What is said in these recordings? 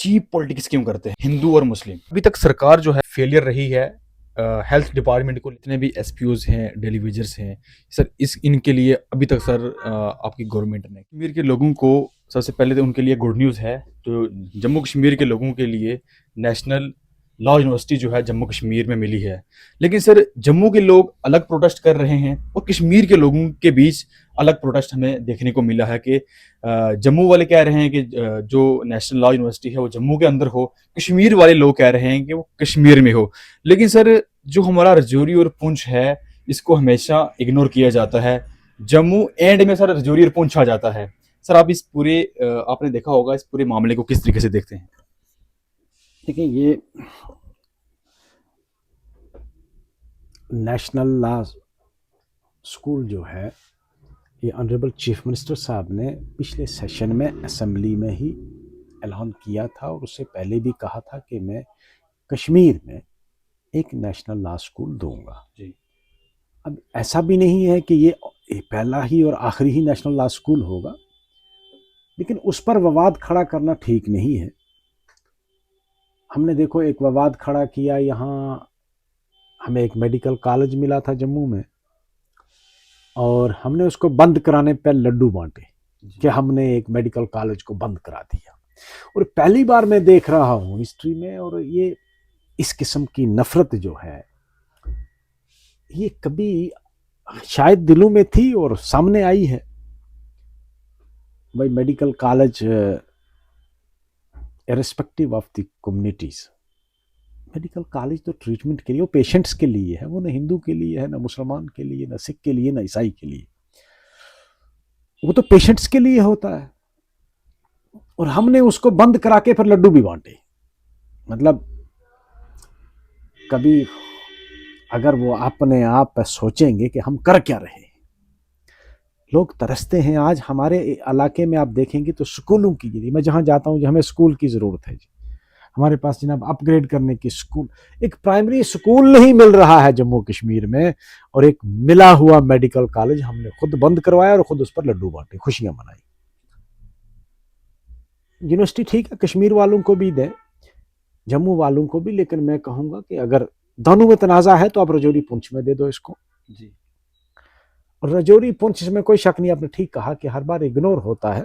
Cheap politics क्यों करते हैं हिंदू और मुस्लिम? अभी तक सरकार जो है फेलियर रही है हेल्थ डिपार्टमेंट को। जितने भी एसपीओज हैं, डेलीवेजर्स हैं सर, इस इनके लिए अभी तक सर आपकी गवर्नमेंट ने कश्मीर के लोगों को सबसे पहले तो उनके लिए गुड न्यूज़ है। तो जम्मू कश्मीर के लोगों के लिए नेशनल लॉ यूनिवर्सिटी जो है जम्मू कश्मीर में मिली है। लेकिन सर जम्मू के लोग अलग प्रोटेस्ट कर रहे हैं और कश्मीर के लोगों के बीच अलग प्रोटेस्ट हमें देखने को मिला है कि जम्मू वाले कह रहे हैं कि जो नेशनल लॉ यूनिवर्सिटी है वो जम्मू के अंदर हो, कश्मीर वाले लोग कह रहे हैं कि वो कश्मीर में हो। लेकिन सर जो हमारा रजौरी और पुंछ है इसको हमेशा इग्नोर किया जाता है। जम्मू एंड में सर रजौरी और पुंछ आ जाता है। सर आप इस पूरे आपने देखा होगा इस पूरे मामले को किस तरीके से देखते हैं? देखिए, ये नेशनल लॉ स्कूल जो है, ये ऑनरेबल चीफ मिनिस्टर साहब ने पिछले सेशन में असेंबली में ही ऐलान किया था और उससे पहले भी कहा था कि मैं कश्मीर में एक नेशनल लॉ स्कूल दूंगा जी। अब ऐसा भी नहीं है कि ये पहला ही और आखिरी ही नेशनल लॉ स्कूल होगा, लेकिन उस पर विवाद खड़ा करना ठीक नहीं है। हमने देखो एक विवाद खड़ा किया, यहाँ हमें एक मेडिकल कॉलेज मिला था जम्मू में और हमने उसको बंद कराने पर लड्डू बांटे कि हमने एक मेडिकल कॉलेज को बंद करा दिया। और पहली बार मैं देख रहा हूँ हिस्ट्री में, और ये इस किस्म की नफरत जो है ये कभी शायद दिलों में थी और सामने आई है। भाई medical college irrespective of the communities, medical college तो ट्रीटमेंट के लिए, वो पेशेंट्स के लिए है, वो ना हिंदू के लिए है, ना मुसलमान के लिए, ना सिख के लिए, ना ईसाई के लिए, वो तो पेशेंट्स के लिए होता है। और हमने उसको बंद करा के फिर लड्डू भी बांटे। मतलब कभी अगर वो अपने आप सोचेंगे कि हम कर क्या रहे हैं। लोग तरसते हैं। आज हमारे इलाके में आप देखेंगे तो स्कूलों की, मैं जहाँ जाता हूँ हमें स्कूल की ज़रूरत है जी, हमारे पास जनाब अपग्रेड करने की स्कूल, एक प्राइमरी स्कूल नहीं मिल रहा है जम्मू कश्मीर में, और एक मिला हुआ मेडिकल कॉलेज हमने खुद बंद करवाया और खुद उस पर लड्डू बांटे, खुशियां मनाई। यूनिवर्सिटी ठीक है, कश्मीर वालों को भी दे, जम्मू वालों को भी, लेकिन मैं कहूंगा कि अगर दोनों में तनाज़ा है तो आप रजौरी पुंछ में दे दो इसको जी। और रजौरी पुंछ में कोई शक नहीं, आपने ठीक कहा कि हर बार इग्नोर होता है।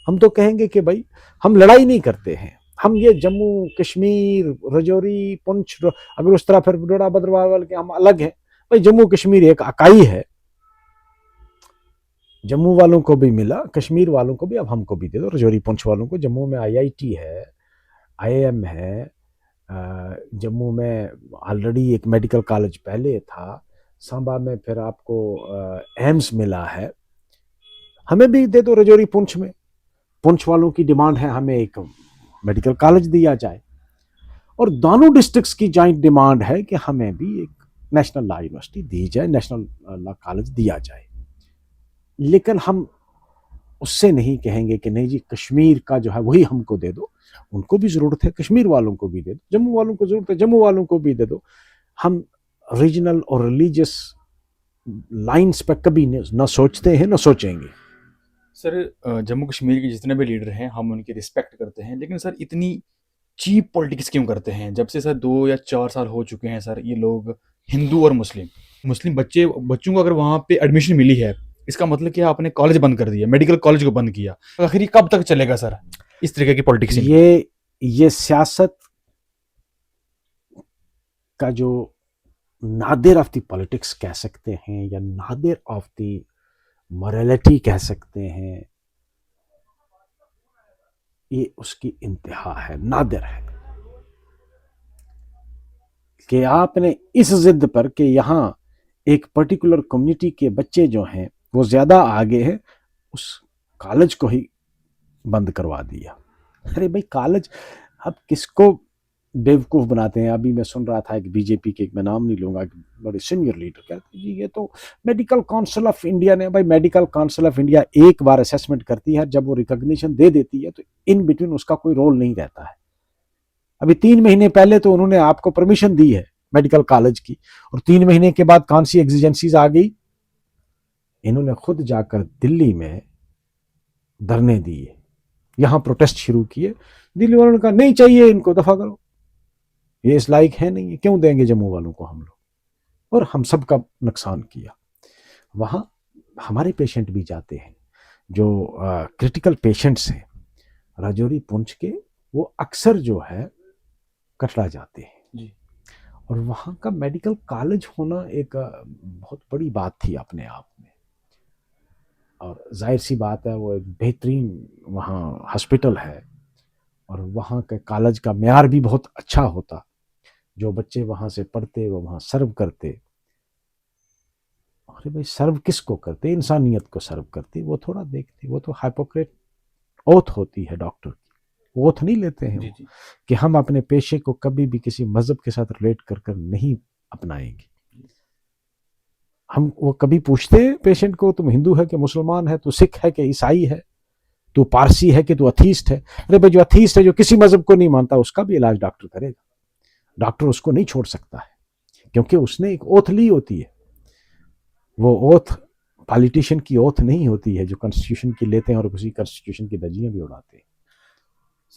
हम तो कहेंगे कि भाई हम लड़ाई नहीं करते हैं, हम ये जम्मू कश्मीर रजौरी पुंछ, अगर उस तरह फिर डोडा भद्रवाह वाले के हम अलग हैं। भाई जम्मू कश्मीर एक इकाई है, जम्मू वालों को भी मिला, कश्मीर वालों को भी, अब हमको भी दे दो रजौरी पुंछ वालों को। जम्मू में आईआईटी है, आईआईएम है, जम्मू में ऑलरेडी एक मेडिकल कॉलेज पहले था, सांबा में फिर आपको एम्स मिला है, हमें भी दे दो रजौरी पुंछ में। पुंछ वालों की डिमांड है हमें एक मेडिकल कॉलेज दिया जाए, और दोनों डिस्ट्रिक्ट्स की जॉइंट डिमांड है कि हमें भी एक नेशनल लॉ यूनिवर्सिटी दी जाए, नेशनल लॉ कॉलेज दिया जाए। लेकिन हम उससे नहीं कहेंगे कि नहीं जी कश्मीर का जो है वही हमको दे दो, उनको भी ज़रूरत है, कश्मीर वालों को भी दे दो, जम्मू वालों को ज़रूरत है, जम्मू वालों को भी दे दो। हम रीजनल और रिलीजियस लाइंस पर कभी न सोचते हैं, न सोचेंगे। सर जम्मू कश्मीर के जितने भी लीडर हैं हम उनकी रिस्पेक्ट करते हैं, लेकिन सर इतनी चीप पॉलिटिक्स क्यों करते हैं? जब से सर 2 या 4 साल हो चुके हैं सर, ये लोग हिंदू और मुस्लिम मुस्लिम बच्चों को अगर वहाँ पे एडमिशन मिली है, इसका मतलब क्या आपने कॉलेज बंद कर दिया, मेडिकल कॉलेज को बंद किया। आखिर ये कब तक चलेगा सर इस तरीके की पॉलिटिक्स? ये सियासत का जो नादिर ऑफ द पॉलिटिक्स कह सकते हैं, या नादिर ऑफ द मोरालिटी कह सकते हैं, ये उसकी इंतहा है, नादिर है कि आपने इस जिद पर कि यहाँ एक पर्टिकुलर कम्युनिटी के बच्चे जो हैं वो ज़्यादा आगे हैं, उस कॉलेज को ही बंद करवा दिया। अरे भाई कॉलेज, अब किसको बेवकूफ़ बनाते हैं। अभी मैं सुन रहा था एक बीजेपी के, मैं नाम नहीं लूँगा, बड़े सीनियर लीडर कहते हैं जी ये तो मेडिकल काउंसिल ऑफ इंडिया ने, भाई मेडिकल काउंसिल ऑफ इंडिया एक बार असेसमेंट करती है, जब वो रिकॉग्निशन दे देती है तो इन बिटवीन उसका कोई रोल नहीं रहता है। अभी 3 महीने पहले तो उन्होंने आपको परमिशन दी है मेडिकल कॉलेज की, और 3 महीने के बाद कौन सी एग्जिजेंसीज आ गई, इन्होंने खुद जाकर दिल्ली में धरने दिए, यहाँ प्रोटेस्ट शुरू किए, दिल्ली वालों ने कहा नहीं चाहिए, इनको दफा करो, ये इस लायक है नहीं है, क्यों देंगे जम्मू वालों को हम लोग, और हम सब का नुकसान किया। वहाँ हमारे पेशेंट भी जाते हैं जो क्रिटिकल पेशेंट्स हैं राजौरी पुंछ के, वो अक्सर जो है कटरा जाते हैं जी। और वहाँ का मेडिकल कॉलेज होना एक बहुत बड़ी बात थी अपने आप में, और जाहिर सी बात है वो एक बेहतरीन वहाँ हॉस्पिटल है और वहाँ के कॉलेज का म्यार भी बहुत अच्छा होता, जो बच्चे वहाँ से पढ़ते वो वहाँ सर्व करते। अरे भाई सर्व किसको करते, इंसानियत को सर्व करते, वो थोड़ा देखते, वो तो हाइपोक्रेट ओथ होती है डॉक्टर की, ओथ नहीं लेते हैं जी वो जी। कि हम अपने पेशे को कभी भी किसी मजहब के साथ रिलेट कर कर नहीं अपनाएंगे। हम वो कभी पूछते हैं पेशेंट को तुम हिंदू है कि मुसलमान है, तू सिख है कि ईसाई है, तू पारसी है कि तू अथीस्ट है? अरे भाई जो अथीस्ट है, जो किसी मजहब को नहीं मानता, उसका भी इलाज डॉक्टर करेगा, डॉक्टर उसको नहीं छोड़ सकता है क्योंकि उसने एक ओथ ली होती है। वो ओथ पॉलिटिशियन की ओथ नहीं होती है जो कॉन्स्टिट्यूशन की लेते हैं और उसी कॉन्स्टिट्यूशन की धज्जियां भी उड़ाते हैं।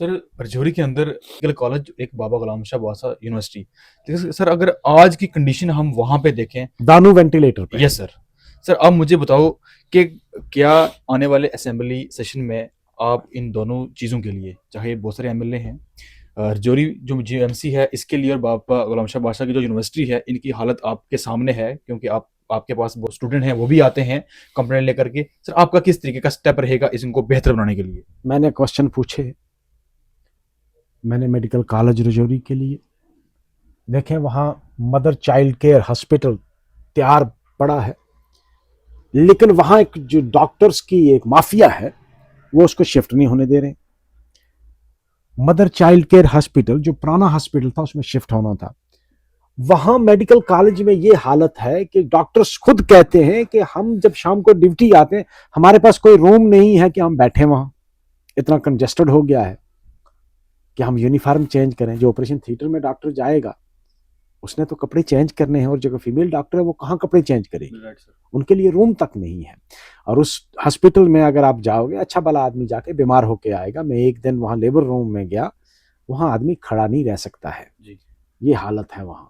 सर राजौरी के अंदर मेडिकल कॉलेज एक बाबा गुलाम शाह बासा यूनिवर्सिटी, लेकिन सर अगर आज की कंडीशन हम वहाँ पे देखें, दानू वेंटिलेटर पे। Yes sir. सर आप मुझे बताओ कि क्या आने वाले असेंबली सेशन में आप इन दोनों चीज़ों के लिए, चाहे बहुत सारे एमएलए हैं, राजौरी जो जीएमसी है इसके लिए और बाबा गुलाम शाह बादशाह की जो यूनिवर्सिटी है, इनकी हालत आपके सामने है क्योंकि आपके पास वो स्टूडेंट हैं, वो भी आते हैं कंप्लेंट लेकर के। सर आपका किस तरीके का स्टेप रहेगा इनको बेहतर बनाने के लिए? मैंने क्वेश्चन पूछे, मैंने मेडिकल कॉलेज राजौरी के लिए देखें, वहाँ मदर चाइल्ड केयर हॉस्पिटल तैयार पड़ा है, लेकिन वहाँ एक जो डॉक्टर्स की एक माफिया है वो उसको शिफ्ट नहीं होने दे रहे। मदर चाइल्ड केयर हॉस्पिटल जो पुराना हॉस्पिटल था उसमें शिफ्ट होना था। वहां मेडिकल कॉलेज में ये हालत है कि डॉक्टर्स खुद कहते हैं कि हम जब शाम को ड्यूटी आते हैं हमारे पास कोई रूम नहीं है कि हम बैठे, वहां इतना कंजेस्टेड हो गया है कि हम यूनिफॉर्म चेंज करें। जो ऑपरेशन थिएटर में डॉक्टर जाएगा उसने तो कपड़े चेंज करने हैं, और जो फीमेल डॉक्टर है वो कहाँ कपड़े चेंज करेगी, उनके लिए रूम तक नहीं है। और उस हॉस्पिटल में अगर आप जाओगे, अच्छा भला आदमी जाके बीमार होके आएगा। मैं एक दिन वहां लेबर रूम में गया, वहां आदमी खड़ा नहीं रह सकता है, ये हालत है वहां।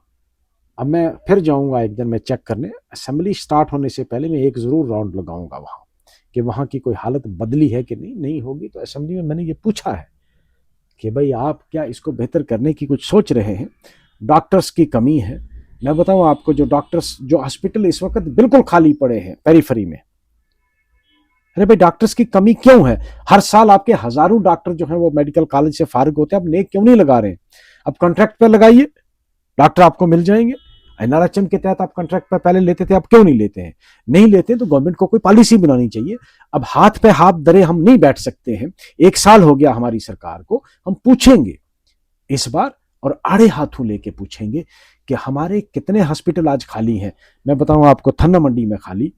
अब मैं फिर जाऊंगा एक दिन मैं चेक करने, असेंबली स्टार्ट होने से पहले मैं एक जरूर राउंड लगाऊंगा वहां कि वहां की कोई हालत बदली है कि नहीं। नहीं होगी तो असेंबली में मैंने ये पूछा है कि भाई आप क्या इसको बेहतर करने की कुछ सोच रहे हैं? डॉक्टर्स की कमी है। मैं बताऊं आपको, जो डॉक्टर्स, जो हॉस्पिटल इस वक्त बिल्कुल खाली पड़े हैं पेरीफेरी में, अरे भाई डॉक्टर्स की कमी क्यों है? हर साल आपके हजारों डॉक्टर जो हैं वो मेडिकल कॉलेज से फारिग होते हैं, आप नेक क्यों नहीं लगा रहे हैं? अब कॉन्ट्रैक्ट पे लगाइए, डॉक्टर आपको मिल जाएंगे। एनआरएचएम के तहत आप कॉन्ट्रैक्ट पर पहले लेते थे, आप क्यों नहीं लेते हैं? नहीं लेते तो गवर्नमेंट को कोई पॉलिसी बनानी चाहिए। अब हाथ पे हाथ धरे हम नहीं बैठ सकते हैं। एक साल हो गया हमारी सरकार को, हम पूछेंगे इस बार और आड़े हाथों लेके पूछेंगे कि हमारे कितने हॉस्पिटल आज खाली हैं। मैं बताऊं आपको, थन्ना मंडी में खाली,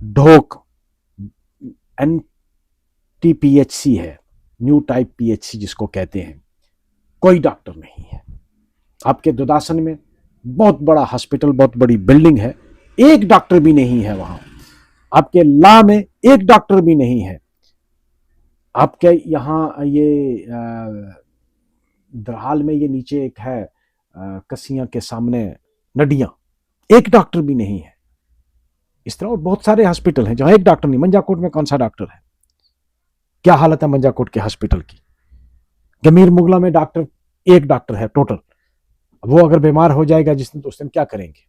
ढोक एनटीपीएचसी है, न्यू टाइप पीएचसी जिसको कहते हैं, कोई डॉक्टर नहीं है। आपके दुदासन में बहुत बड़ा हॉस्पिटल, बहुत बड़ी बिल्डिंग है, एक डॉक्टर भी नहीं है वहां। आपके ला में एक डॉक्टर भी नहीं है। आपके यहाँ ये दरहाल में ये नीचे एक है, कसियां के सामने नडियां, एक डॉक्टर भी नहीं है। इस तरह और बहुत सारे हॉस्पिटल हैं जहां एक डॉक्टर नहीं। मंजाकोट में कौन सा डॉक्टर है? क्या हालत है मंजाकोट के हॉस्पिटल की? गमीर मुगला में डॉक्टर, एक डॉक्टर है टोटल। वो अगर बीमार हो जाएगा जिस दिन तो उस दिन क्या करेंगे?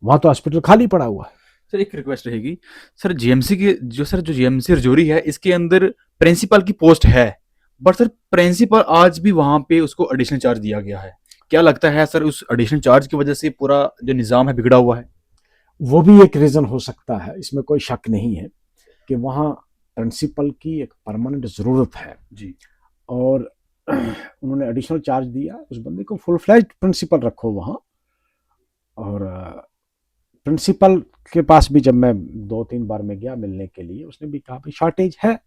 वहां तो हॉस्पिटल खाली पड़ा हुआ है। सर एक रिक्वेस्ट रहेगी, सर जीएमसी की जो जीएमसी राजौरी है इसके अंदर प्रिंसिपल की पोस्ट है, बट सर प्रिंसिपल आज भी वहां पे उसको एडिशनल चार्ज दिया गया है। क्या लगता है सर उस एडिशनल चार्ज की वजह से पूरा जो निज़ाम है बिगड़ा हुआ है? वो भी एक रीजन हो सकता है, इसमें कोई शक नहीं है कि वहाँ प्रिंसिपल की एक परमानेंट ज़रूरत है जी। और उन्होंने एडिशनल चार्ज दिया, उस बंदे को फुल फ्लैज्ड प्रिंसिपल रखो वहाँ। और प्रिंसिपल के पास भी जब मैं 2-3 बार में गया मिलने के लिए, उसने भी कहा भाई शॉर्टेज है।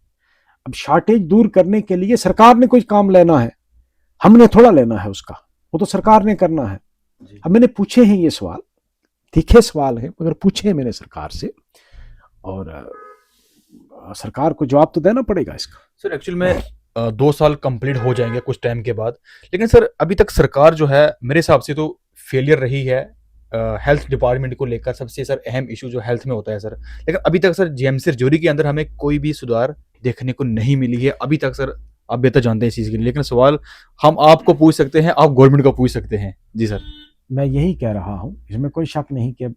अब शॉर्टेज दूर करने के लिए सरकार ने कोई काम लेना है, हमने थोड़ा लेना है उसका, वो तो सरकार ने करना है। अब मैंने पूछे हैं ये सवाल, तीखे सवाल है मगर पूछे हैं मैंने सरकार से, और सरकार को जवाब तो देना पड़ेगा इसका। सर एक्चुअल में 2 साल कंप्लीट हो जाएंगे कुछ टाइम के बाद, लेकिन सर अभी तक सरकार जो है मेरे हिसाब से तो फेलियर रही है हेल्थ डिपार्टमेंट को लेकर। सबसे सर अहम इशू जो हेल्थ में होता है सर, लेकिन अभी तक सर जीएमसी रजौरी के अंदर हमें कोई भी सुधार देखने को नहीं मिली है अभी तक सर। आप बेहतर जानते हैं इस चीज़ के लिए, लेकिन सवाल हम आपको पूछ सकते हैं, आप गवर्नमेंट को पूछ सकते हैं। जी सर। मैं यही कह रहा हूँ, इसमें कोई शक नहीं कि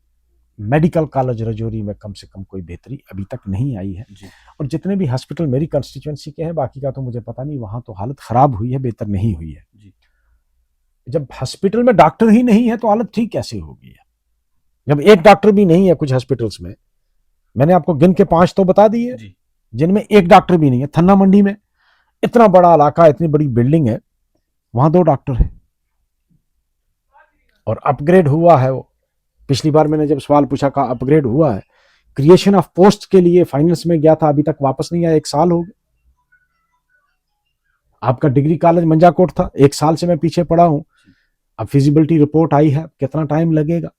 मेडिकल कॉलेज रजौरी में कम से कम कोई बेहतरी अभी तक नहीं आई है। जी और जितने भी हॉस्पिटल मेरी कंस्टिट्यूंसी के हैं, बाकी का तो मुझे पता नहीं, वहाँ तो हालत ख़राब हुई है, बेहतर नहीं हुई है। जी जब हॉस्पिटल में डॉक्टर ही नहीं है तो हालत ठीक कैसे होगी है? जब एक डॉक्टर भी नहीं है कुछ हॉस्पिटल्स में, मैंने आपको गिन के 5 तो बता दिए जी जिनमें एक डॉक्टर भी नहीं है। थन्ना मंडी में इतना बड़ा इलाका, इतनी बड़ी बिल्डिंग है, वहां 2 डॉक्टर है और अपग्रेड हुआ है वो। पिछली बार मैंने जब सवाल पूछा कहा अपग्रेड हुआ है, क्रिएशन ऑफ पोस्ट के लिए फाइनेंस में गया था, अभी तक वापस नहीं आया, 1 साल हो गया। आपका डिग्री कॉलेज मंजाकोट था, 1 साल से मैं पीछे पड़ा हूं। अब फिजिबिलिटी रिपोर्ट आई है, कितना टाइम लगेगा,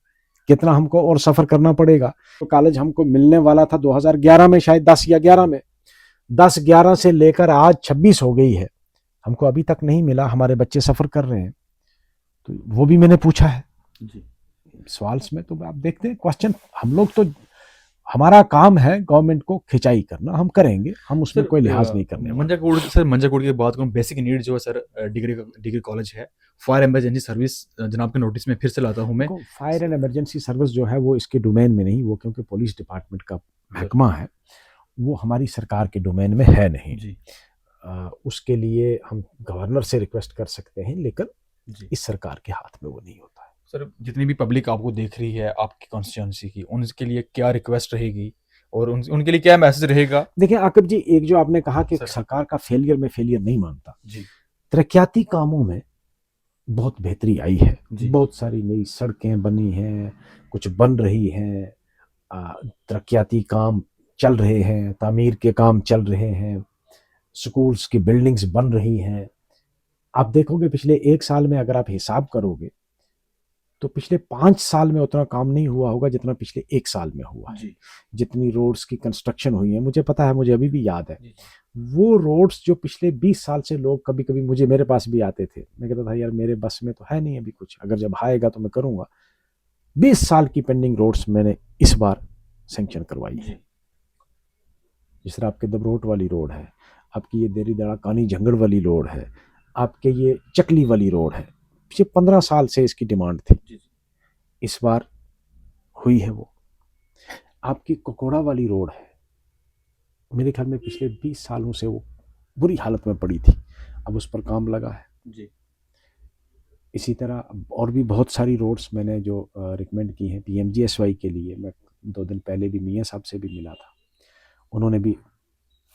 कितना हमको और सफर करना पड़ेगा। तो कॉलेज हमको मिलने वाला था 2011 में, शायद 10 या 11 में। 10-11 से लेकर आज 26 हो गई है, हमको अभी तक नहीं मिला। हमारे बच्चे सफर कर रहे हैं, तो वो भी मैंने पूछा है जी सवाल में। तो आप देखते हैं क्वेश्चन, हम लोग तो, हमारा काम है गवर्नमेंट को खिंचाई करना, हम करेंगे, हम उसमें सर कोई लिहाज नहीं करने वाले। मंजाकोट सर, मंजाकोट की बात करूँ, बेसिक नीड जो है सर, डिग्री कॉलेज है। फायर एमरजेंसी सर्विस जनाब के नोटिस में फिर से लाता हूँ मैं। देखो, फायर एंड इमरजेंसी सर्विस जो है वो इसके डोमेन में नहीं, वो क्योंकि पुलिस डिपार्टमेंट का महकमा है, वो हमारी सरकार के डोमेन में है नहीं। जी उसके लिए हम गवर्नर से रिक्वेस्ट कर सकते हैं, लेकिन जी इस सरकार के हाथ में वो नहीं होता है। सर, जितनी भी पब्लिक आपको देख रही है आपकी कॉन्स्टिट्यूंसी की, उनके लिए क्या रिक्वेस्ट रहेगी और उनके लिए क्या मैसेज रहेगा? देखिए आकिब जी, एक जो आपने कहा कि सर सरकार का फेलियर में फेलियर नहीं मानता, जी तरक्याती कामों में बहुत बेहतरी आई है। जी बहुत सारी नई सड़कें बनी हैं, कुछ बन रही हैं, तरक्याती काम चल रहे हैं, तामीर के काम चल रहे हैं, स्कूल्स की बिल्डिंग्स बन रही हैं। आप देखोगे पिछले 1 साल में अगर आप हिसाब करोगे तो पिछले 5 साल में उतना काम नहीं हुआ होगा जितना पिछले 1 साल में हुआ है। जी जितनी रोड्स की कंस्ट्रक्शन हुई है, मुझे पता है, मुझे अभी भी याद है। जी वो रोड्स जो पिछले 20 साल से लोग कभी कभी मेरे पास भी आते थे, मैं कहता था यार मेरे बस में तो है नहीं अभी कुछ, अगर जब आएगा तो मैं करूंगा। 20 साल की पेंडिंग रोड्स मैंने इस बार सेंक्शन करवाई है। जिस तरह आपके दबरोट वाली रोड है, आपकी ये देरी दड़ा कानी झंगड़ वाली रोड है, आपके ये चकली वाली रोड है, पिछले 15 साल से इसकी डिमांड थी, इस बार हुई है वो। आपकी कोकोड़ा वाली रोड है, मेरे ख्याल में पिछले 20 सालों से वो बुरी हालत में पड़ी थी, अब उस पर काम लगा है। जी इसी तरह और भी बहुत सारी रोड्स मैंने जो रिकमेंड की हैं पीएमजीएसवाई के लिए। मैं 2 दिन पहले भी मियाँ साहब से भी मिला था, उन्होंने भी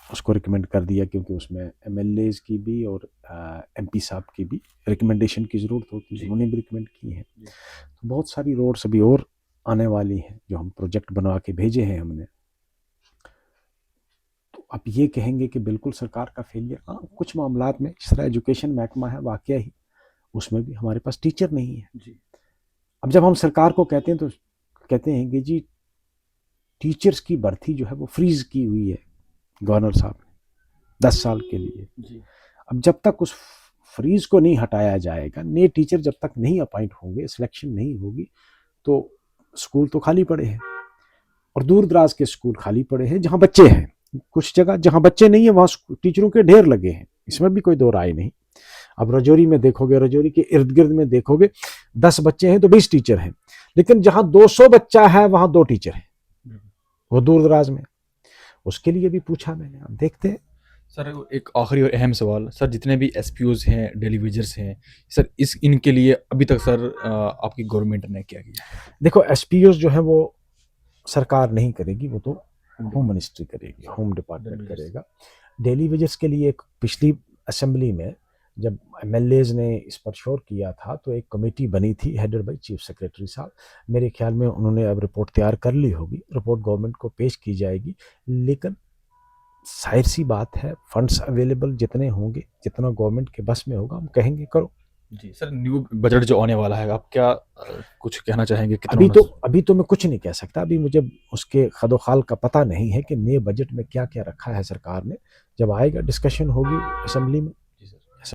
उसको रिकमेंड कर दिया, क्योंकि उसमें एमएलएज की भी और एमपी साहब की भी रिकमेंडेशन की ज़रूरत होती है, उन्होंने भी रिकमेंड की है। तो बहुत सारी रोड्स अभी और आने वाली हैं जो हम प्रोजेक्ट बनवा के भेजे हैं हमने। तो आप ये कहेंगे कि बिल्कुल सरकार का फेलियर, हाँ कुछ मामलात में, जिस तरह एजुकेशन महकमा है वाकई ही, उसमें भी हमारे पास टीचर नहीं है। जी अब जब हम सरकार को कहते हैं तो कहते हैं कि जी टीचर्स की भर्ती जो है वो फ्रीज की हुई है गवर्नर साहब ने 10 साल के लिए। जी अब जब तक उस फ्रीज को नहीं हटाया जाएगा, नए टीचर जब तक नहीं अपॉइंट होंगे, सिलेक्शन नहीं होगी, तो स्कूल तो खाली पड़े हैं, और दूर दराज के स्कूल खाली पड़े हैं जहाँ बच्चे हैं। कुछ जगह जहाँ बच्चे नहीं है वहाँ टीचरों के ढेर लगे हैं, इसमें भी कोई दो राय नहीं। अब रजौरी में देखोगे, रजौरी के इर्द गिर्द में देखोगे, 10 बच्चे हैं तो 20 टीचर हैं, लेकिन जहाँ 200 बच्चा है वहाँ 2 टीचर हैं, वो दूर दराज में। उसके लिए भी पूछा मैंने, अब देखते हैं। सर, एक आखिरी और अहम सवाल सर, जितने भी एसपीओज हैं, डेलीवेजर्स हैं सर, इनके लिए अभी तक सर आपकी गवर्नमेंट ने क्या किया? देखो एसपीओ जो है वो सरकार नहीं करेगी, वो तो होम मिनिस्ट्री करेगी, होम डिपार्टमेंट करेगा। डेली वेजेस के लिए एक पिछली असेंबली में जब एमएलएज ने इस पर शोर किया था तो एक कमेटी बनी थी हेडेड बाय चीफ सेक्रेटरी साहब। मेरे ख्याल में उन्होंने अब रिपोर्ट तैयार कर ली होगी, रिपोर्ट गवर्नमेंट को पेश की जाएगी। लेकिन जाहिर सी बात है, फंड्स अवेलेबल जितने होंगे, जितना गवर्नमेंट के बस में होगा, हम कहेंगे करो। जी सर, न्यू बजट जो आने वाला है, आप क्या कुछ कहना चाहेंगे कितना अभी होना तो अभी तो मैं कुछ नहीं कह सकता, अभी मुझे उसके खदोखाल का पता नहीं है कि नए बजट में क्या क्या रखा है सरकार ने। जब आएगा डिस्कशन होगी असेंबली में।